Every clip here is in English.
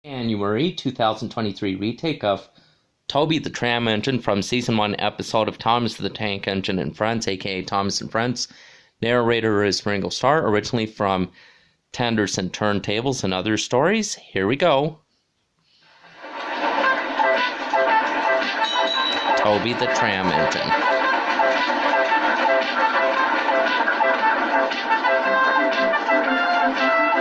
January 2023 retake of Toby the Tram Engine from Season 1 episode of Thomas the Tank Engine and Friends, aka Thomas and Friends. Narrator is Ringo Starr, originally from Tenders and Turntables and Other Stories. Here we go. Toby the Tram Engine.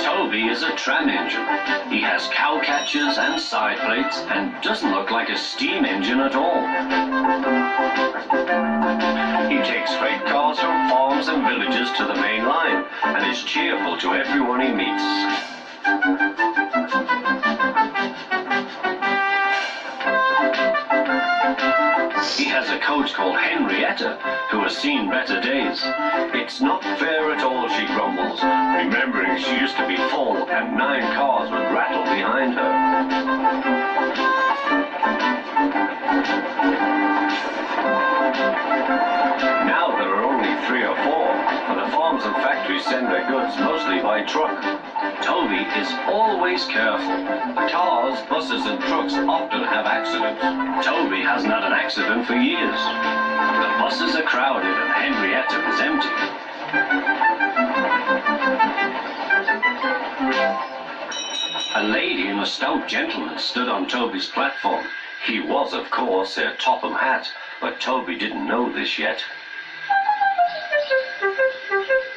Toby is a tram engine. He has cow catchers and side plates and doesn't look like a steam engine at all. He takes freight cars from farms and villages to the main line and is cheerful to everyone he meets. He has a coach called Henrietta, who has seen better days. It's not fair at all, she grumbles, remembering she used to be full and 9 cars would rattle behind her. Now there are only 3 or 4, for the farms and factories send their goods mostly by truck. Toby is always careful. The cars, buses and trucks often have accidents. Toby hasn't had an accident for years. The buses are crowded and Henrietta is empty. A lady and a stout gentleman stood on Toby's platform. He was, of course, Sir Topham Hatt, but Toby didn't know this yet.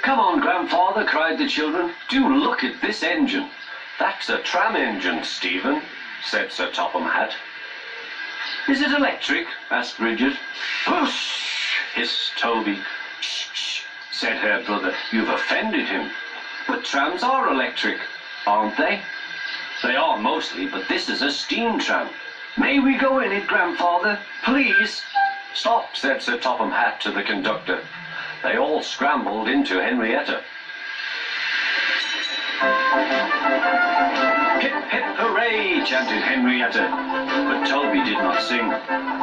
"Come on, Grandfather," cried the children. "Do look at this engine." "That's a tram engine, Stephen," said Sir Topham Hatt. "Is it electric?" asked Bridget. "Whoosh!" hissed Toby. "Shh, shh," said her brother. "You've offended him." "But trams are electric, aren't they?" "They are mostly, but this is a steam tram." "May we go in it, Grandfather? Please?" "Stop," said Sir Topham Hatt to the conductor. They all scrambled into Henrietta. "Hip, hip, hooray!" chanted Henrietta. But Toby did not sing.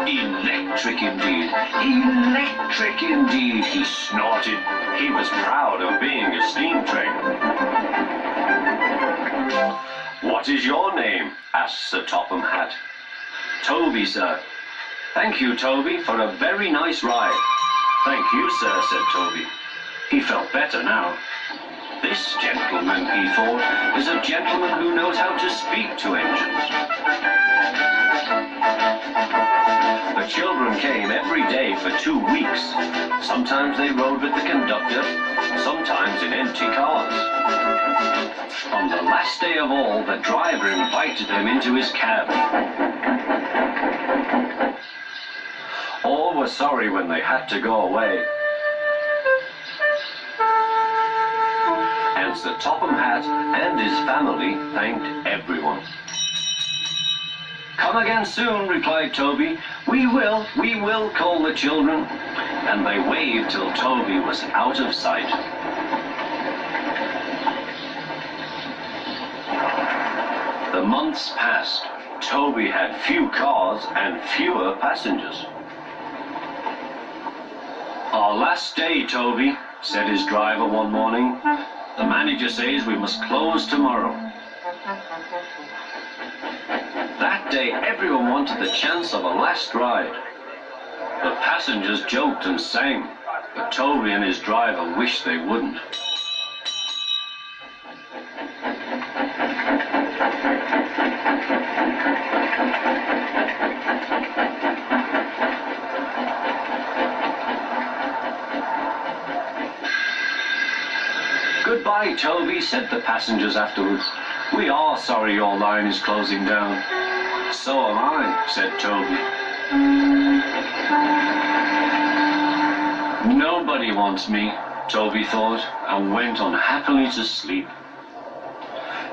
"Electric indeed! Electric indeed!" he snorted. He was proud of being a steam train. "What is your name?" asked Sir Topham Hatt. "Toby, sir." "Thank you, Toby, for a very nice ride." "Thank you, sir," said Toby. He felt better now. This gentleman, he thought, is a gentleman who knows how to speak to engines. The children came every day for 2 weeks. Sometimes they rode with the conductor, sometimes in empty cars. On the last day of all, the driver invited them into his cab. All were sorry when they had to go away. And Sir Topham Hatt and his family thanked everyone. "Come again soon," replied Toby. We will," called the children. And they waved till Toby was out of sight. The months passed. Toby had few cars and fewer passengers. "Our last day, Toby," said his driver one morning. "The manager says we must close tomorrow." That day, everyone wanted the chance of a last ride. The passengers joked and sang, but Toby and his driver wished they wouldn't. "Goodbye, Toby," said the passengers afterwards. "We are sorry your line is closing down." "So am I," said Toby. Nobody wants me, Toby thought, and went on happily to sleep.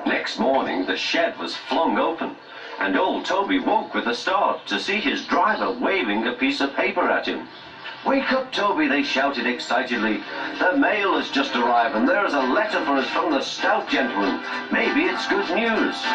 Next morning, the shed was flung open, and old Toby woke with a start to see his driver waving a piece of paper at him. "Wake up, Toby," they shouted excitedly. "The mail has just arrived, and there is a letter for us from the stout gentleman. Maybe it's good news."